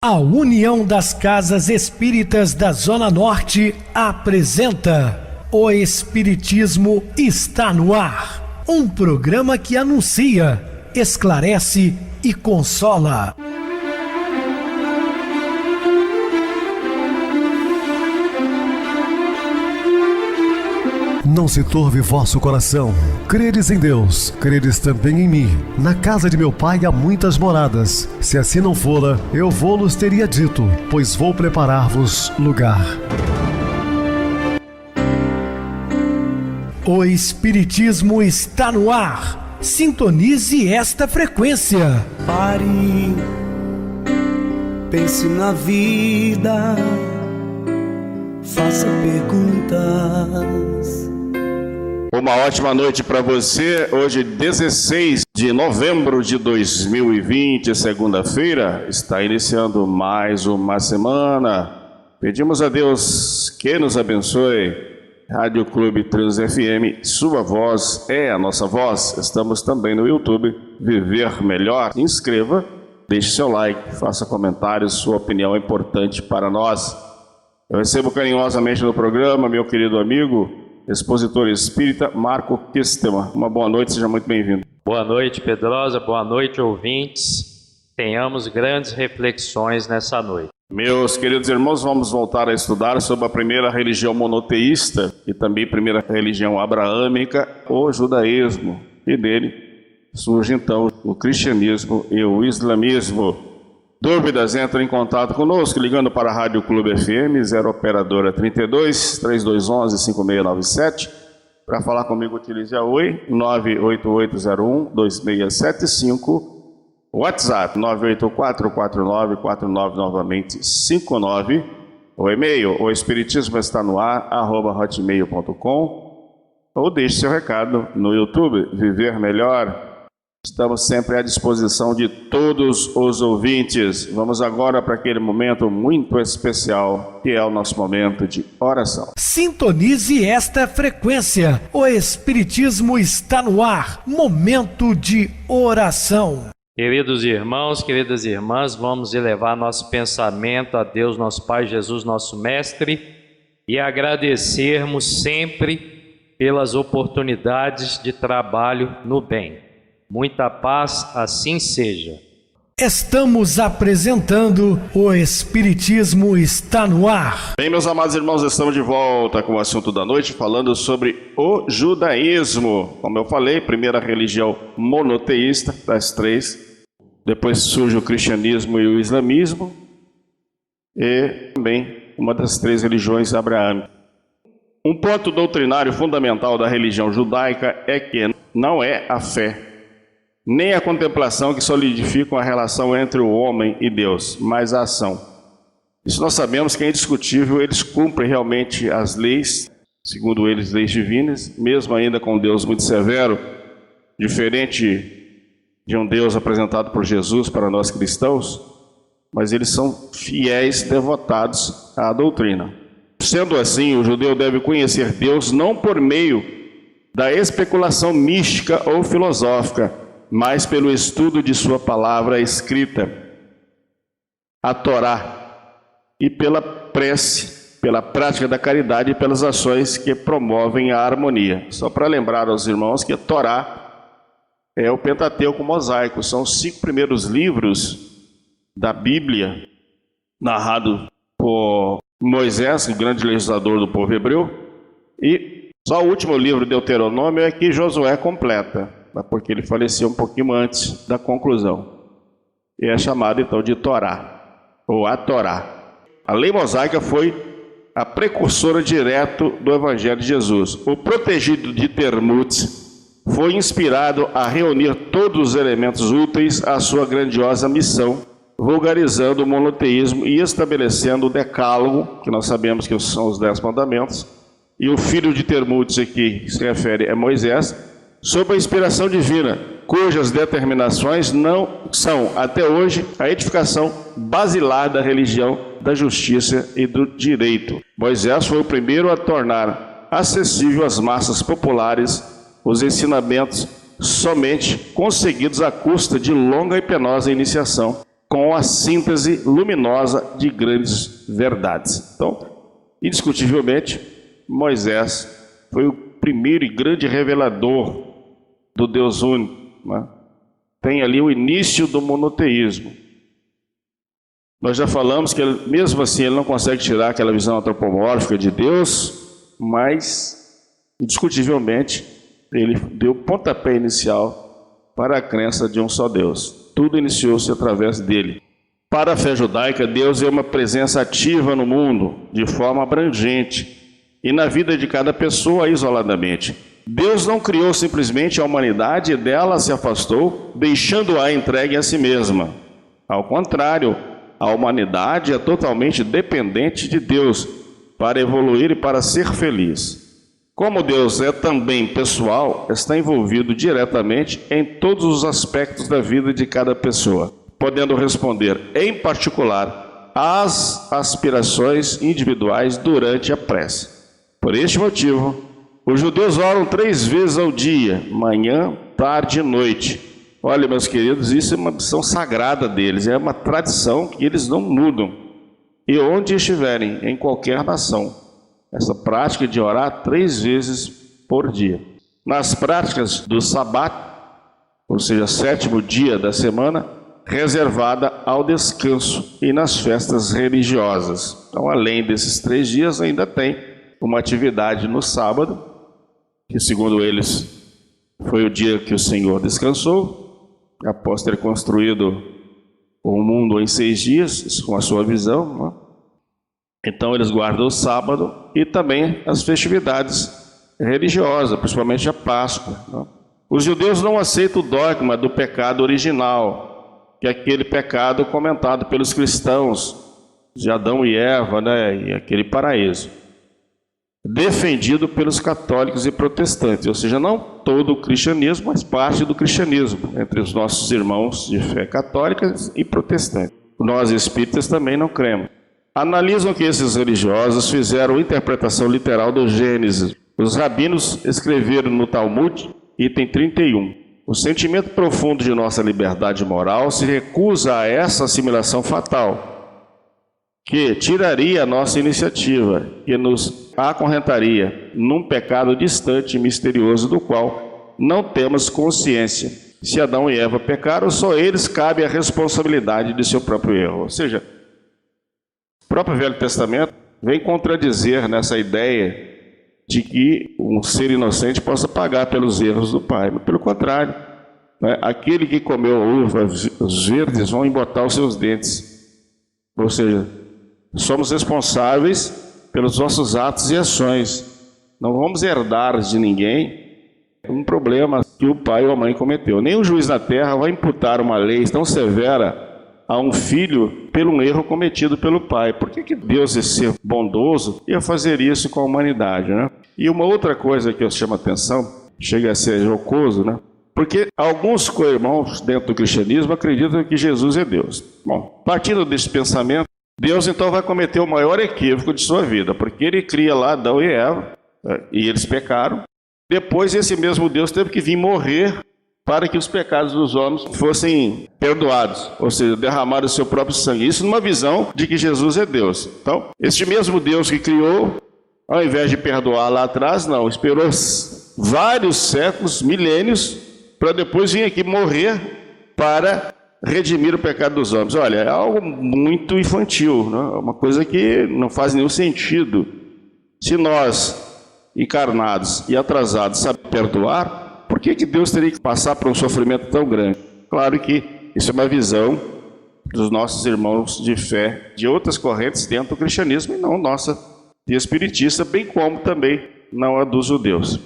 A União das Casas Espíritas da Zona Norte apresenta O Espiritismo está no ar. Um programa que anuncia, esclarece e consola. Não se turve vosso coração. Credes em Deus, credes também em mim. Na casa de meu pai há muitas moradas. Se assim não fora, eu vou-los teria dito, pois vou preparar-vos lugar. O Espiritismo está no ar. Sintonize esta frequência. Pare, pense na vida, faça perguntas. Uma ótima noite para você. Hoje, 16 de novembro de 2020, segunda-feira, está iniciando mais uma semana. Pedimos a Deus que nos abençoe. Rádio Clube Trans FM, sua voz é a nossa voz. Estamos também no YouTube, Viver Melhor. Se inscreva, deixe seu like, faça comentários, sua opinião é importante para nós. Eu recebo carinhosamente no programa meu querido amigo, expositor espírita Marco Kistema. Uma boa noite, seja muito bem-vindo. Boa noite, Pedrosa, boa noite, ouvintes. Tenhamos grandes reflexões nessa noite. Meus queridos irmãos, vamos voltar a estudar sobre a primeira religião monoteísta e também primeira religião abraâmica, o judaísmo. E dele surge então o cristianismo e o islamismo. Dúvidas, entre em contato conosco, ligando para a Rádio Clube FM, 0 operadora 32 3211 5697. Para falar comigo, utilize a Oi, 98801 2675. WhatsApp, 9844949, novamente 59. O e-mail, o espiritismo está no ar, @hotmail.com. Ou deixe seu recado no YouTube, Viver Melhor. Estamos sempre à disposição de todos os ouvintes. Vamos agora para aquele momento muito especial, que é o nosso momento de oração. Sintonize esta frequência. O Espiritismo está no ar. Momento de oração. Queridos irmãos, queridas irmãs, vamos elevar nosso pensamento a Deus, nosso Pai, Jesus, nosso Mestre, e agradecermos sempre pelas oportunidades de trabalho no bem. Muita paz, assim seja. Estamos apresentando O Espiritismo está no ar. Bem, meus amados irmãos, estamos de volta com o assunto da noite, falando sobre o judaísmo. Como eu falei, primeira religião monoteísta das três. Depois surge o cristianismo e o islamismo. E também uma das três religiões abraâmicas. Um ponto doutrinário fundamental da religião judaica é que não é a fé, nem a contemplação que solidificam a relação entre o homem e Deus, mas a ação. Isso nós sabemos que é indiscutível, eles cumprem realmente as leis, segundo eles, leis divinas, mesmo ainda com um Deus muito severo, diferente de um Deus apresentado por Jesus para nós cristãos, mas eles são fiéis, devotados à doutrina. Sendo assim, o judeu deve conhecer Deus não por meio da especulação mística ou filosófica, mas pelo estudo de sua palavra escrita, a Torá, e pela prece, pela prática da caridade e pelas ações que promovem a harmonia. Só para lembrar aos irmãos que a Torá é o Pentateuco mosaico, são os 5 primeiros livros da Bíblia, narrado por Moisés, o grande legislador do povo hebreu, e só o último livro, Deuteronômio, é que Josué completa, porque ele faleceu um pouquinho antes da conclusão. E é chamado então de Torá, ou a Torá. A lei mosaica foi a precursora direto do Evangelho de Jesus. O protegido de Talmud foi inspirado a reunir todos os elementos úteis à sua grandiosa missão, vulgarizando o monoteísmo e estabelecendo o decálogo, que nós sabemos que são os 10 mandamentos, e o filho de Talmud aqui se refere a Moisés, sob a inspiração divina, cujas determinações não são, até hoje, a edificação basilar da religião, da justiça e do direito. Moisés foi o primeiro a tornar acessível às massas populares os ensinamentos somente conseguidos à custa de longa e penosa iniciação, com a síntese luminosa de grandes verdades. Então, indiscutivelmente, Moisés foi o primeiro e grande revelador do Deus único, né? Tem ali o início do monoteísmo. Nós já falamos que ele, mesmo assim, ele não consegue tirar aquela visão antropomórfica de Deus, mas, indiscutivelmente, ele deu o pontapé inicial para a crença de um só Deus. Tudo iniciou-se através dele. Para a fé judaica, Deus é uma presença ativa no mundo, de forma abrangente, e na vida de cada pessoa isoladamente. Deus não criou simplesmente a humanidade e dela se afastou, deixando-a entregue a si mesma. Ao contrário, a humanidade é totalmente dependente de Deus para evoluir e para ser feliz. Como Deus é também pessoal, está envolvido diretamente em todos os aspectos da vida de cada pessoa, podendo responder, em particular, às aspirações individuais durante a prece. Por este motivo, os judeus oram 3 vezes ao dia, manhã, tarde e noite. Olha, meus queridos, isso é uma missão sagrada deles, é uma tradição que eles não mudam. E onde estiverem, em qualquer nação, essa prática de orar 3 vezes por dia. Nas práticas do Sabat, ou seja, 7º dia da semana, reservada ao descanso, e nas festas religiosas. Então, além desses 3 dias, ainda tem uma atividade no sábado, que segundo eles foi o dia que o Senhor descansou, após ter construído o mundo em 6 dias, com a sua visão, né? Então eles guardam o sábado e também as festividades religiosas, principalmente a Páscoa, né? Os judeus não aceitam o dogma do pecado original, que é aquele pecado comentado pelos cristãos, de Adão e Eva, né? E aquele paraíso, defendido pelos católicos e protestantes, ou seja, não todo o cristianismo, mas parte do cristianismo, entre os nossos irmãos de fé católica e protestante. Nós espíritas também não cremos. Analisam que esses religiosos fizeram interpretação literal do Gênesis. Os rabinos escreveram no Talmud, item 31. O sentimento profundo de nossa liberdade moral se recusa a essa assimilação fatal, que tiraria a nossa iniciativa, que nos acorrentaria num pecado distante e misterioso do qual não temos consciência. Se Adão e Eva pecaram, só eles cabe a responsabilidade de seu próprio erro. Ou seja, o próprio Velho Testamento vem contradizer nessa ideia de que um ser inocente possa pagar pelos erros do pai. Mas, pelo contrário, né, aquele que comeu a uva, os verdes vão embotar os seus dentes. Ou seja, somos responsáveis pelos nossos atos e ações. Não vamos herdar de ninguém um problema que o pai ou a mãe cometeu. Nem o juiz na terra vai imputar uma lei tão severa a um filho pelo um erro cometido pelo pai. Por que Deus, esse ser bondoso, ia fazer isso com a humanidade, né? E uma outra coisa que eu chamo a atenção, chega a ser jocoso, né? Porque alguns co-irmãos dentro do cristianismo acreditam que Jesus é Deus. Bom, partindo desse pensamento, Deus então vai cometer o maior equívoco de sua vida, porque ele cria lá Adão e Eva, e eles pecaram. Depois esse mesmo Deus teve que vir morrer para que os pecados dos homens fossem perdoados, ou seja, derramar o seu próprio sangue. Isso numa visão de que Jesus é Deus. Então, este mesmo Deus que criou, ao invés de perdoar lá atrás, não, esperou vários séculos, milênios, para depois vir aqui morrer para redimir o pecado dos homens. Olha, é algo muito infantil, né? Uma coisa que não faz nenhum sentido. Se nós, encarnados e atrasados, sabemos perdoar, por que Deus teria que passar por um sofrimento tão grande? Claro que isso é uma visão dos nossos irmãos de fé de outras correntes dentro do cristianismo e não nossa de espiritista, bem como também não a dos judeus.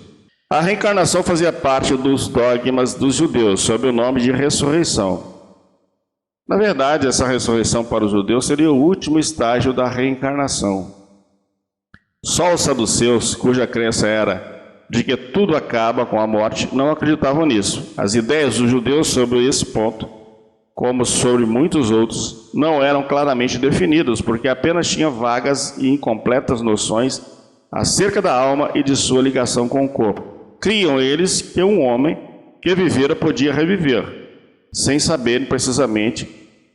A reencarnação fazia parte dos dogmas dos judeus, sob o nome de ressurreição. Na verdade, essa ressurreição para os judeus seria o último estágio da reencarnação. Só os saduceus, cuja crença era de que tudo acaba com a morte, não acreditavam nisso. As ideias dos judeus sobre esse ponto, como sobre muitos outros, não eram claramente definidas, porque apenas tinham vagas e incompletas noções acerca da alma e de sua ligação com o corpo. Criam eles que um homem que vivera podia reviver, sem saberem precisamente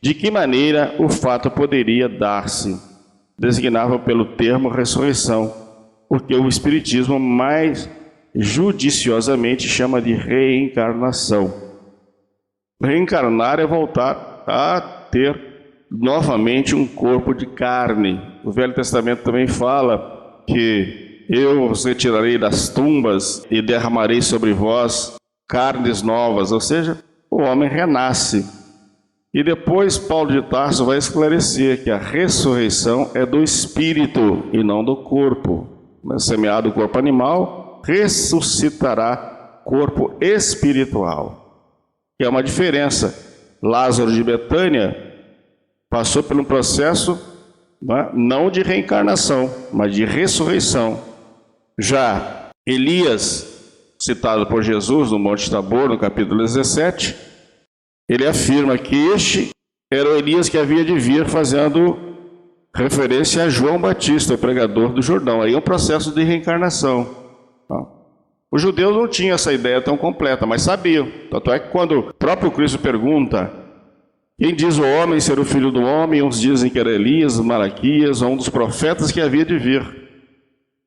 De que maneira o fato poderia dar-se? Designava pelo termo ressurreição, porque o Espiritismo mais judiciosamente chama de reencarnação. Reencarnar é voltar a ter novamente um corpo de carne. O Velho Testamento também fala que eu os retirarei das tumbas e derramarei sobre vós carnes novas, ou seja, o homem renasce. E depois Paulo de Tarso vai esclarecer que a ressurreição é do espírito e não do corpo. Semeado o corpo animal, ressuscitará corpo espiritual. Que é uma diferença. Lázaro de Betânia passou por um processo não de reencarnação, mas de ressurreição. Já Elias, citado por Jesus no Monte Tabor, no capítulo 17, ele afirma que este era o Elias que havia de vir, fazendo referência a João Batista, o pregador do Jordão. Aí é um processo de reencarnação. Os judeus não tinham essa ideia tão completa, mas sabiam. Tanto é que quando o próprio Cristo pergunta: quem diz o homem ser o filho do homem? Uns dizem que era Elias, Malaquias, ou um dos profetas que havia de vir.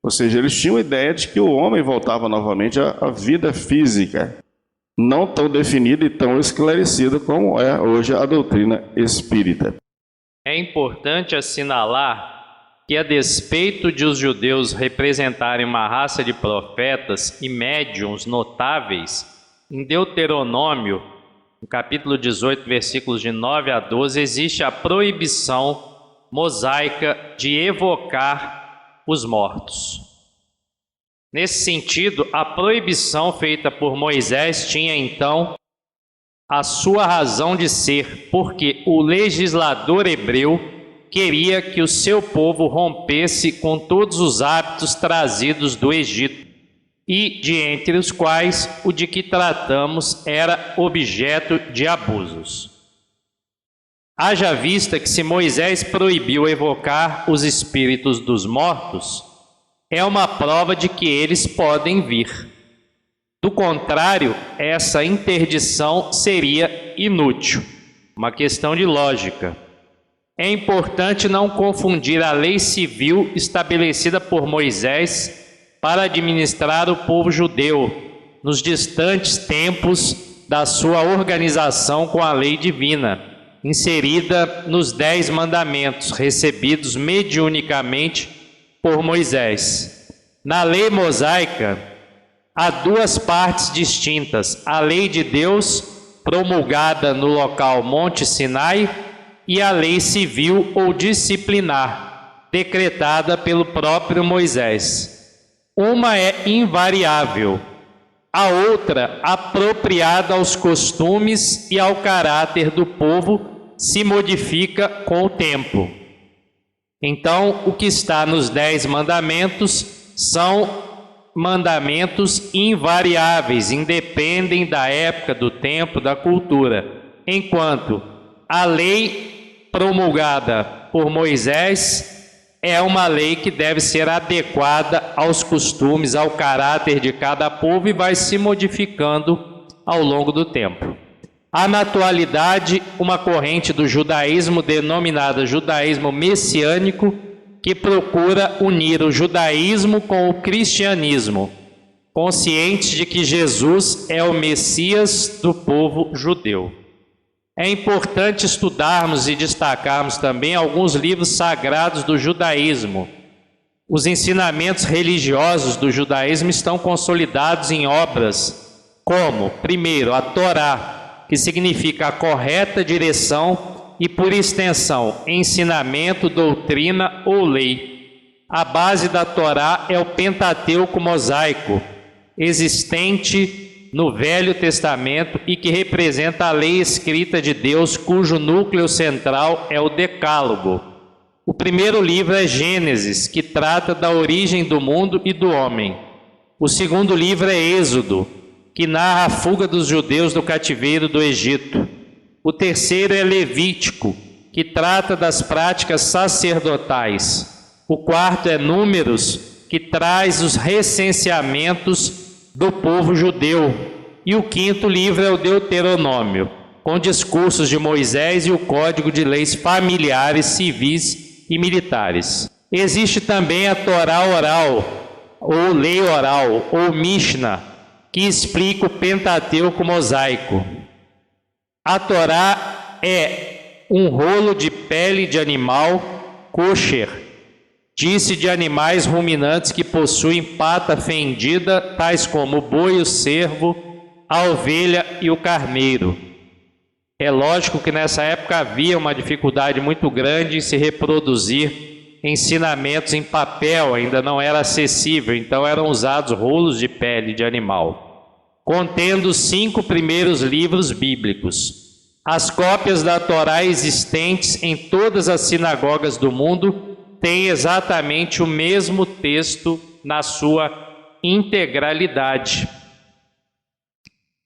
Ou seja, eles tinham a ideia de que o homem voltava novamente à vida física, não tão definida e tão esclarecida como é hoje a doutrina espírita. É importante assinalar que, a despeito de os judeus representarem uma raça de profetas e médiuns notáveis, em Deuteronômio, no capítulo 18, versículos de 9 a 12, existe a proibição mosaica de evocar os mortos. Nesse sentido, a proibição feita por Moisés tinha então a sua razão de ser, porque o legislador hebreu queria que o seu povo rompesse com todos os hábitos trazidos do Egito, e de entre os quais o de que tratamos era objeto de abusos. Haja vista que, se Moisés proibiu evocar os espíritos dos mortos, é uma prova de que eles podem vir. Do contrário, essa interdição seria inútil, uma questão de lógica. É importante não confundir a lei civil estabelecida por Moisés para administrar o povo judeu nos distantes tempos da sua organização com a lei divina, inserida nos 10 mandamentos recebidos mediunicamente por Moisés. Na lei mosaica, há duas partes distintas: a lei de Deus, promulgada no local Monte Sinai, e a lei civil ou disciplinar, decretada pelo próprio Moisés. Uma é invariável, a outra, apropriada aos costumes e ao caráter do povo, se modifica com o tempo. Então, o que está nos 10 mandamentos são mandamentos invariáveis, independem da época, do tempo, da cultura, enquanto a lei promulgada por Moisés é uma lei que deve ser adequada aos costumes, ao caráter de cada povo e vai se modificando ao longo do tempo. Há na atualidade uma corrente do judaísmo denominada judaísmo messiânico, que procura unir o judaísmo com o cristianismo, conscientes de que Jesus é o Messias do povo judeu. É importante estudarmos e destacarmos também alguns livros sagrados do judaísmo. Os ensinamentos religiosos do judaísmo estão consolidados em obras como, primeiro, a Torá, que significa a correta direção e, por extensão, ensinamento, doutrina ou lei. A base da Torá é o Pentateuco mosaico, existente no Velho Testamento e que representa a lei escrita de Deus, cujo núcleo central é o Decálogo. O primeiro livro é Gênesis, que trata da origem do mundo e do homem. O segundo livro é Êxodo, que narra a fuga dos judeus do cativeiro do Egito. O terceiro é Levítico, que trata das práticas sacerdotais. O quarto é Números, que traz os recenseamentos do povo judeu. E o quinto livro é o Deuteronômio, com discursos de Moisés e o Código de Leis Familiares, Civis e Militares. Existe também a Torá oral, ou lei oral, ou Mishnah, que explica o Pentateuco mosaico. A Torá é um rolo de pele de animal kosher, disse de animais ruminantes que possuem pata fendida, tais como o boi, o cervo, a ovelha e o carneiro. É lógico que nessa época havia uma dificuldade muito grande em se reproduzir ensinamentos em papel, ainda não era acessível, então eram usados rolos de pele de animal, contendo os 5 primeiros livros bíblicos. As cópias da Torá existentes em todas as sinagogas do mundo têm exatamente o mesmo texto na sua integralidade.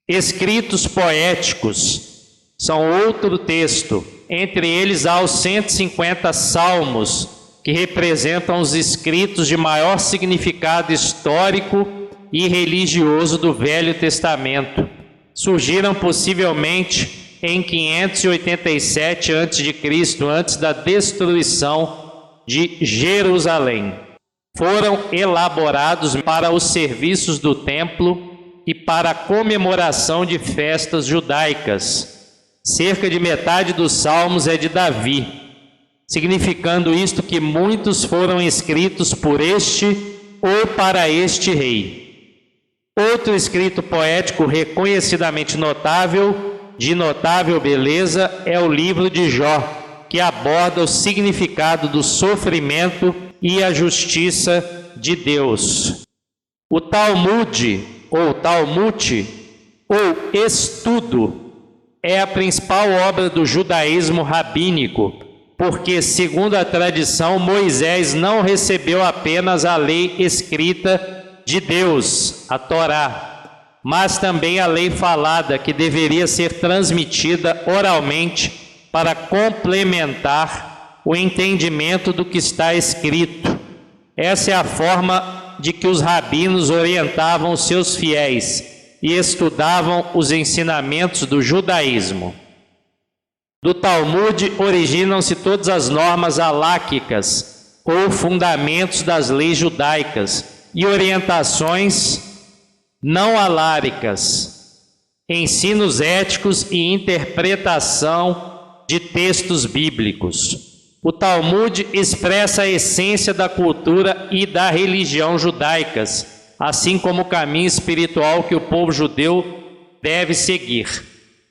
Escritos poéticos são outro texto. Entre eles há os 150 salmos, que representam os escritos de maior significado histórico e religioso do Velho Testamento. Surgiram possivelmente em 587 a.C., antes da destruição de Jerusalém. Foram elaborados para os serviços do templo e para a comemoração de festas judaicas. Cerca de metade dos salmos é de Davi, significando isto que muitos foram escritos por este ou para este rei. Outro escrito poético reconhecidamente notável, de notável beleza, é o livro de Jó, que aborda o significado do sofrimento e a justiça de Deus. O Talmud, ou Talmud, ou estudo, é a principal obra do judaísmo rabínico, porque, segundo a tradição, Moisés não recebeu apenas a lei escrita de Deus, a Torá, mas também a lei falada, que deveria ser transmitida oralmente para complementar o entendimento do que está escrito. Essa é a forma de que os rabinos orientavam os seus fiéis e estudavam os ensinamentos do judaísmo. Do Talmud originam-se todas as normas aláquicas, ou fundamentos das leis judaicas, e orientações não aláricas, ensinos éticos e interpretação de textos bíblicos. O Talmud expressa a essência da cultura e da religião judaicas, assim como o caminho espiritual que o povo judeu deve seguir.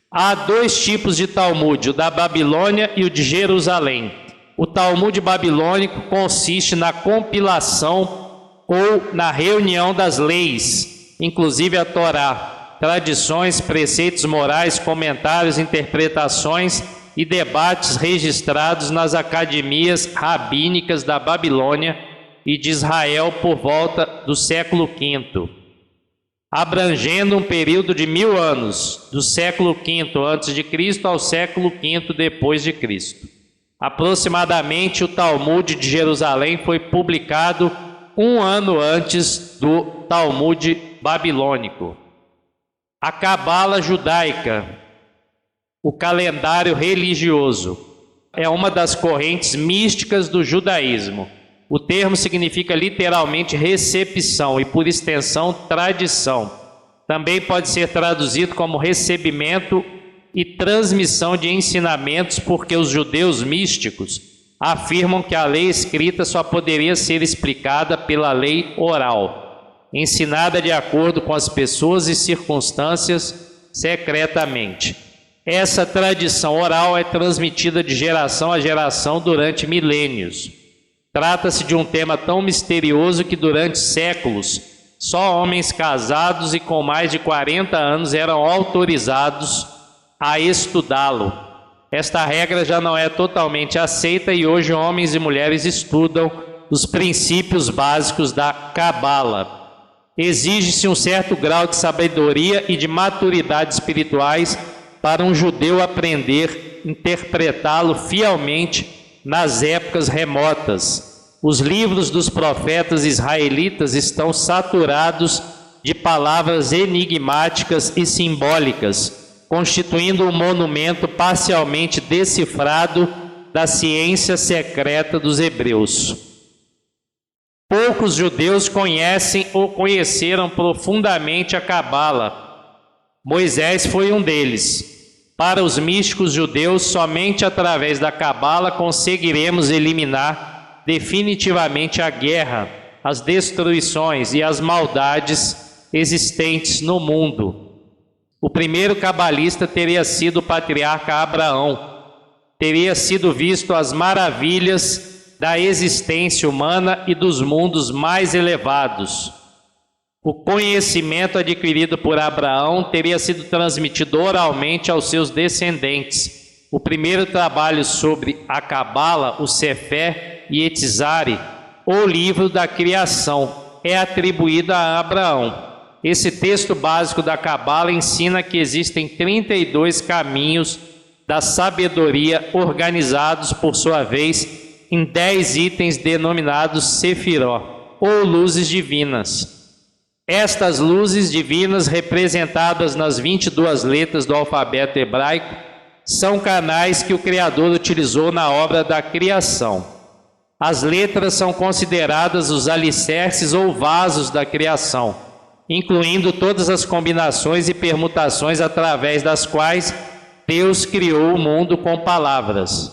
Há 2 tipos de Talmud, o da Babilônia e o de Jerusalém. O Talmud babilônico consiste na compilação ou na reunião das leis, inclusive a Torá, tradições, preceitos morais, comentários, interpretações e debates registrados nas academias rabínicas da Babilônia e de Israel por volta do século V, abrangendo um período de 1000 anos, do século V a.C. ao século V depois de Cristo. Aproximadamente, o Talmud de Jerusalém foi publicado 1 ano antes do Talmud babilônico. A Cabala judaica, o calendário religioso, é uma das correntes místicas do judaísmo. O termo significa literalmente recepção e, por extensão, tradição. Também pode ser traduzido como recebimento e transmissão de ensinamentos, porque os judeus místicos afirmam que a lei escrita só poderia ser explicada pela lei oral, ensinada de acordo com as pessoas e circunstâncias secretamente. Essa tradição oral é transmitida de geração a geração durante milênios. Trata-se de um tema tão misterioso que durante séculos só homens casados e com mais de 40 anos eram autorizados a estudá-lo. Esta regra já não é totalmente aceita e hoje homens e mulheres estudam os princípios básicos da Cabala. Exige-se um certo grau de sabedoria e de maturidade espirituais para um judeu aprender a interpretá-lo fielmente nas épocas remotas. Os livros dos profetas israelitas estão saturados de palavras enigmáticas e simbólicas, constituindo um monumento parcialmente decifrado da ciência secreta dos hebreus. Poucos judeus conhecem ou conheceram profundamente a Cabala. Moisés foi um deles. Para os místicos judeus, somente através da Cabala conseguiremos eliminar definitivamente a guerra, as destruições e as maldades existentes no mundo. O primeiro cabalista teria sido o patriarca Abraão. Teria sido visto as maravilhas da existência humana e dos mundos mais elevados. O conhecimento adquirido por Abraão teria sido transmitido oralmente aos seus descendentes. O primeiro trabalho sobre a Cabala, o Sefer Yetzirah, ou livro da criação, é atribuído a Abraão. Esse texto básico da Cabala ensina que existem 32 caminhos da sabedoria, organizados por sua vez em 10 itens denominados Sefiró, ou luzes divinas. Estas luzes divinas, representadas nas 22 letras do alfabeto hebraico, são canais que o Criador utilizou na obra da criação. As letras são consideradas os alicerces ou vasos da criação, incluindo todas as combinações e permutações através das quais Deus criou o mundo com palavras.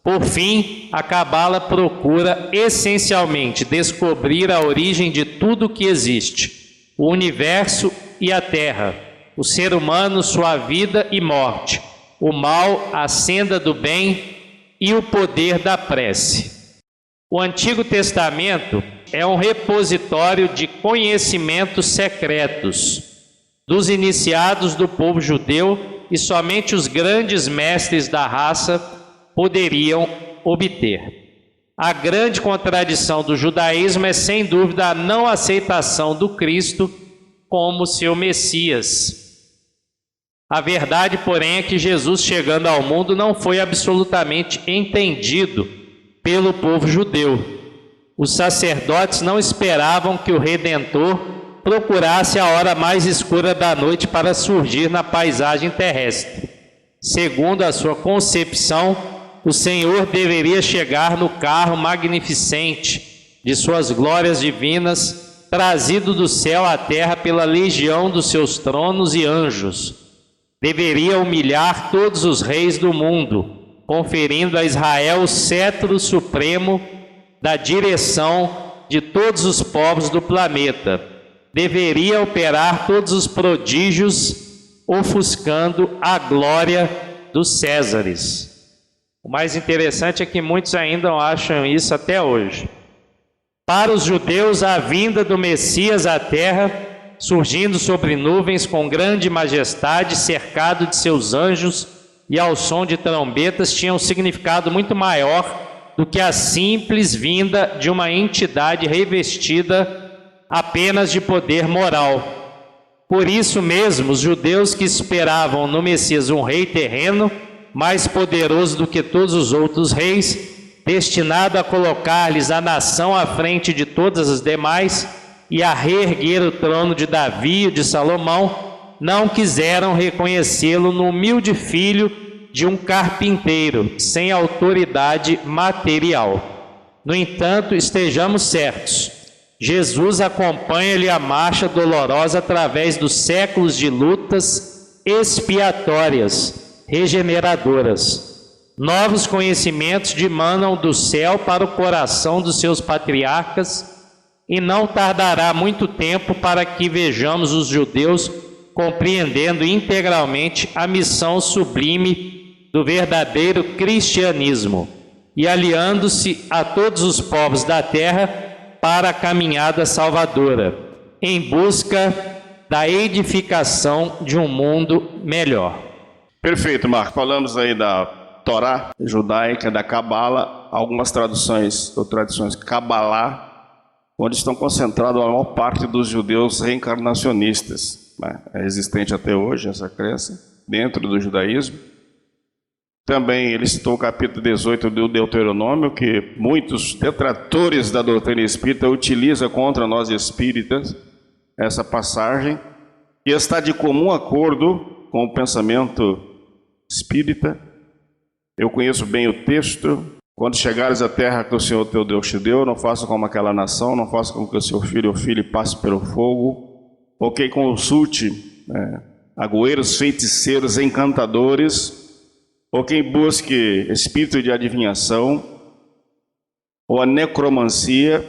Por fim, a Cabala procura essencialmente descobrir a origem de tudo o que existe, o universo e a terra, o ser humano, sua vida e morte, o mal, a senda do bem e o poder da prece. O Antigo Testamento é um repositório de conhecimentos secretos dos iniciados do povo judeu, e somente os grandes mestres da raça poderiam obter. A grande contradição do judaísmo é, sem dúvida, a não aceitação do Cristo como seu Messias. A verdade, porém, é que Jesus, chegando ao mundo, não foi absolutamente entendido pelo povo judeu. Os sacerdotes não esperavam que o Redentor procurasse a hora mais escura da noite para surgir na paisagem terrestre. Segundo a sua concepção, o Senhor deveria chegar no carro magnificente de suas glórias divinas, trazido do céu à terra pela legião dos seus tronos e anjos. Deveria humilhar todos os reis do mundo, conferindo a Israel o cetro supremo da direção de todos os povos do planeta. Deveria operar todos os prodígios, ofuscando a glória dos Césares. O mais interessante é que muitos ainda acham isso até hoje. Para os judeus, a vinda do Messias à terra, surgindo sobre nuvens com grande majestade, cercado de seus anjos e ao som de trombetas, tinha um significado muito maior do que a simples vinda de uma entidade revestida apenas de poder moral. Por isso mesmo, os judeus que esperavam no Messias um rei terreno, mais poderoso do que todos os outros reis, destinado a colocar-lhes a nação à frente de todas as demais e a reerguer o trono de Davi e de Salomão, não quiseram reconhecê-lo no humilde filho de um carpinteiro, sem autoridade material. No entanto, estejamos certos, Jesus acompanha-lhe a marcha dolorosa através dos séculos de lutas expiatórias, regeneradoras. Novos conhecimentos dimanam do céu para o coração dos seus patriarcas, e não tardará muito tempo para que vejamos os judeus compreendendo integralmente a missão sublime do verdadeiro cristianismo e aliando-se a todos os povos da terra para a caminhada salvadora, em busca da edificação de um mundo melhor. Perfeito, Marco. Falamos aí da Torá judaica, da Cabala, algumas traduções ou tradições Cabalá, onde estão concentradas a maior parte dos judeus reencarnacionistas. É existente até hoje essa crença dentro do judaísmo. Também ele citou o capítulo 18 do Deuteronômio, que muitos detratores da doutrina espírita utilizam contra nós espíritas essa passagem, e está de comum acordo com o pensamento espírita. Eu conheço bem o texto. Quando chegares à terra que o Senhor teu Deus te deu, não faça como aquela nação, não faça como que o seu filho ou filha passe pelo fogo. Ou quem consulte agoueiros, feiticeiros, encantadores, ou quem busque espírito de adivinhação, ou a necromancia,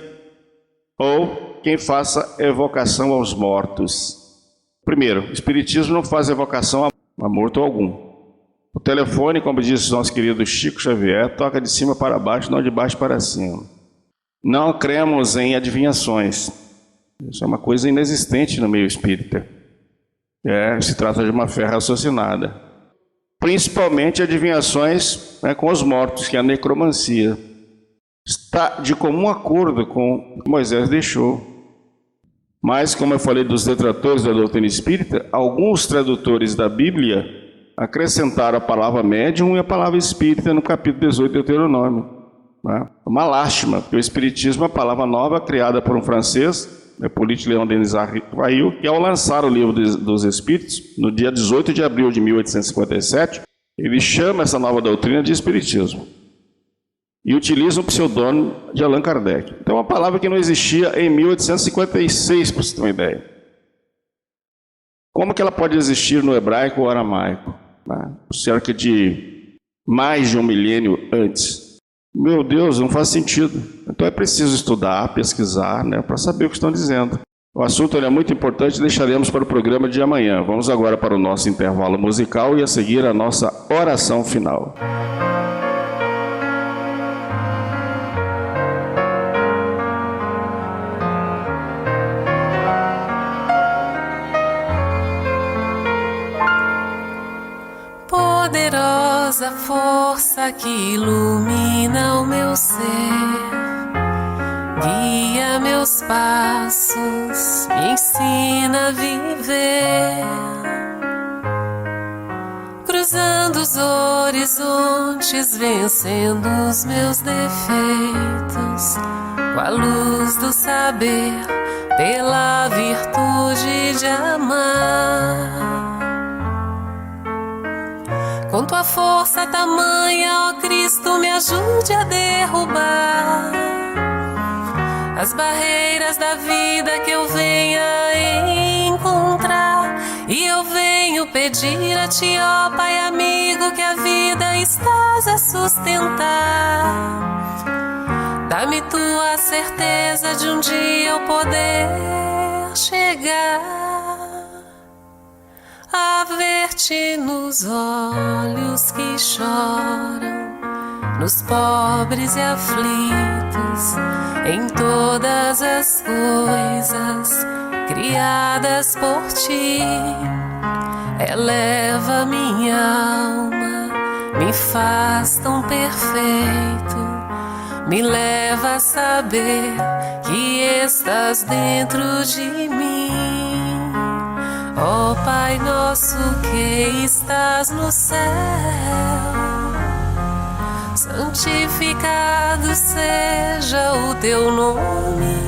ou quem faça evocação aos mortos. Primeiro, o espiritismo não faz evocação a morto algum. O telefone, como disse o nosso querido Chico Xavier, toca de cima para baixo, não de baixo para cima. Não cremos em adivinhações. Isso é uma coisa inexistente no meio espírita. Se trata de uma fé raciocinada. Principalmente adivinhações com os mortos, que é a necromancia. Está de comum acordo com o que Moisés deixou. Mas, como eu falei dos detratores da doutrina espírita, alguns tradutores da Bíblia acrescentaram a palavra médium e a palavra espírita no capítulo 18 de Deuteronômio. Uma lástima, porque o espiritismo é uma palavra nova criada por um francês, Hippolyte Léon Denis Rail, que ao lançar o livro dos Espíritos, no dia 18 de abril de 1857, ele chama essa nova doutrina de espiritismo e utiliza o pseudônimo de Allan Kardec. Então, é uma palavra que não existia em 1856, para você ter uma ideia. Como que ela pode existir no hebraico ou aramaico? Cerca de mais de um milênio antes. Meu Deus, não faz sentido. Então é preciso estudar, pesquisar, para saber o que estão dizendo. O assunto é muito importante, deixaremos para o programa de amanhã. Vamos agora para o nosso intervalo musical e a seguir a nossa oração final. Poderosa força que ilumina o meu ser, guia meus passos, me ensina a viver, cruzando os horizontes, vencendo os meus defeitos, com a luz do saber, pela virtude de amar. Com tua força tamanha, ó Cristo, me ajude a derrubar as barreiras da vida que eu venha encontrar. E eu venho pedir a ti, ó Pai amigo, que a vida estás a sustentar. Dá-me tua certeza de um dia eu poder chegar a ver-te nos olhos que choram, nos pobres e aflitos, em todas as coisas criadas por ti. Eleva minha alma, me faz tão perfeito, me leva a saber que estás dentro de mim. Ó Pai nosso que estás no céu, santificado seja o teu nome,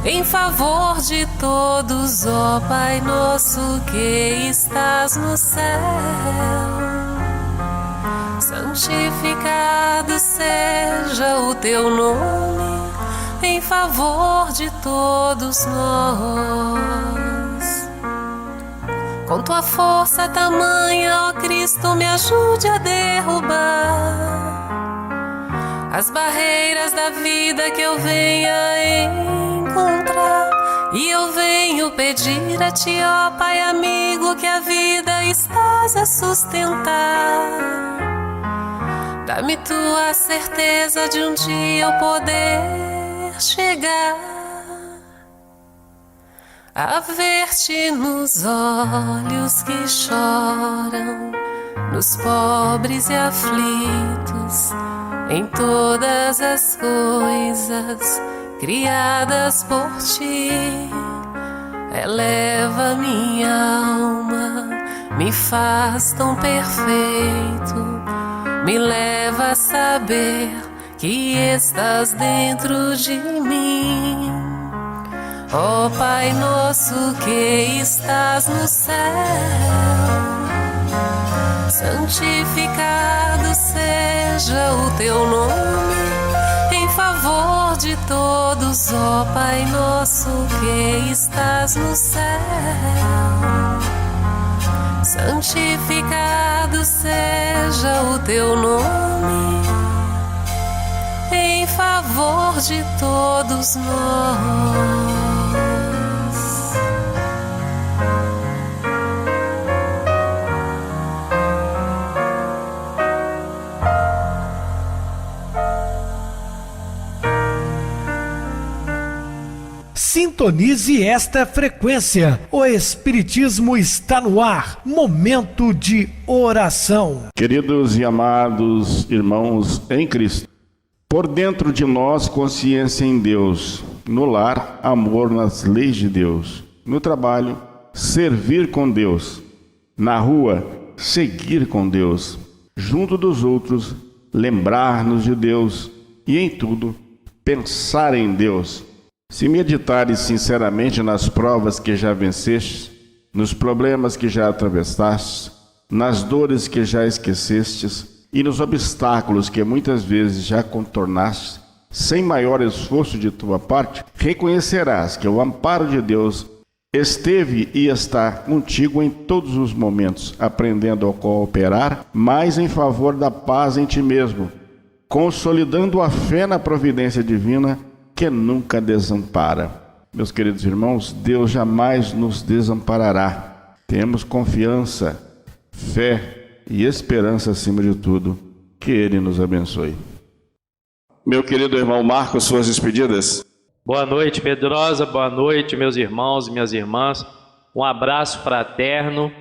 em favor de todos, ó Pai nosso que estás no céu. Santificado seja o teu nome, em favor de todos nós. Com tua força tamanha, ó Cristo, me ajude a derrubar as barreiras da vida que eu venha encontrar. E eu venho pedir a ti, ó Pai amigo, que a vida estás a sustentar. Dá-me tua certeza de um dia eu poder chegar a ver-te nos olhos que choram, nos pobres e aflitos, em todas as coisas criadas por ti. Eleva minha alma, me faz tão perfeito, me leva a saber que estás dentro de mim. Ó Pai nosso que estás no céu, santificado seja o teu nome, em favor de todos, ó Pai nosso que estás no céu. Santificado seja o teu nome, em favor de todos nós. Sintonize esta frequência. O Espiritismo está no ar. Momento de oração. Queridos e amados irmãos em Cristo, por dentro de nós, consciência em Deus. No lar, amor nas leis de Deus. No trabalho, servir com Deus. Na rua, seguir com Deus. Junto dos outros, lembrar-nos de Deus. E em tudo, pensar em Deus. Se meditares sinceramente nas provas que já vencestes, nos problemas que já atravessaste, nas dores que já esquecestes e nos obstáculos que muitas vezes já contornaste, sem maior esforço de tua parte, reconhecerás que o amparo de Deus esteve e está contigo em todos os momentos, aprendendo a cooperar mais em favor da paz em ti mesmo, consolidando a fé na providência divina que nunca desampara. Meus queridos irmãos, Deus jamais nos desamparará. Temos confiança, fé e esperança acima de tudo. Que Ele nos abençoe. Meu querido irmão Marcos, suas despedidas. Boa noite, Pedrosa. Boa noite, meus irmãos e minhas irmãs. Um abraço fraterno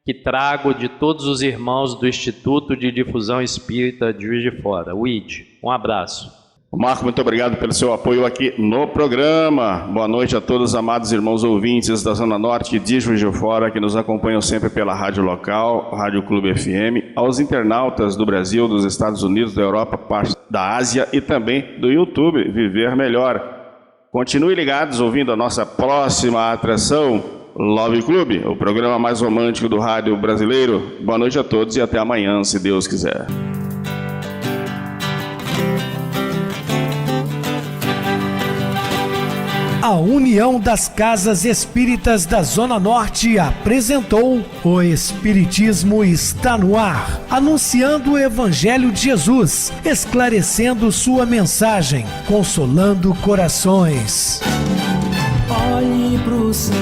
que trago de todos os irmãos do Instituto de Difusão Espírita de Juiz de Fora, o ID. Um abraço. Marco, muito obrigado pelo seu apoio aqui no programa. Boa noite a todos os amados irmãos ouvintes da Zona Norte de Juiz de Fora, que nos acompanham sempre pela rádio local, Rádio Clube FM, aos internautas do Brasil, dos Estados Unidos, da Europa, parte da Ásia e também do YouTube, Viver Melhor. Continue ligados ouvindo a nossa próxima atração, Love Clube, o programa mais romântico do rádio brasileiro. Boa noite a todos e até amanhã, se Deus quiser. A União das Casas Espíritas da Zona Norte apresentou O Espiritismo está no ar, anunciando o Evangelho de Jesus, esclarecendo sua mensagem, consolando corações. Olhe pro céu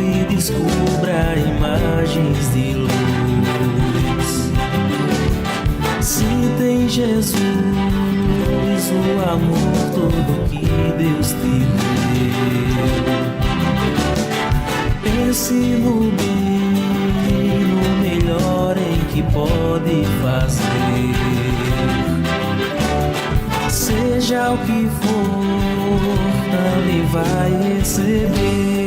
e descubra imagens de luz. Sinta em Jesus o amor todo que Deus te deu. Pense no bem, no melhor em que pode fazer. Seja o que for, também vai receber.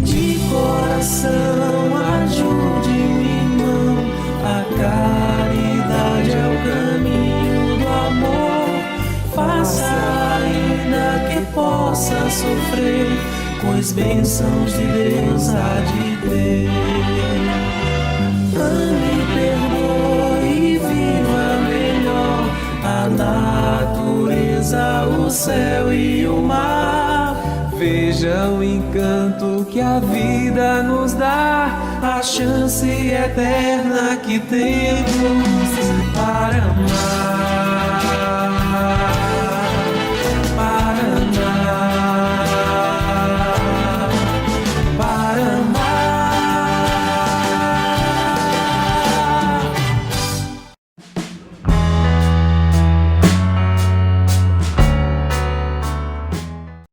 De coração, ajude-me, irmão, a caridade é o caminho do amor. Faça ainda que possa sofrer, pois bênçãos de Deus há de ter. Ame, perdoe e viva melhor a natureza, o céu e o mar. Veja o encanto que a vida nos dá, a chance eterna que temos para amar.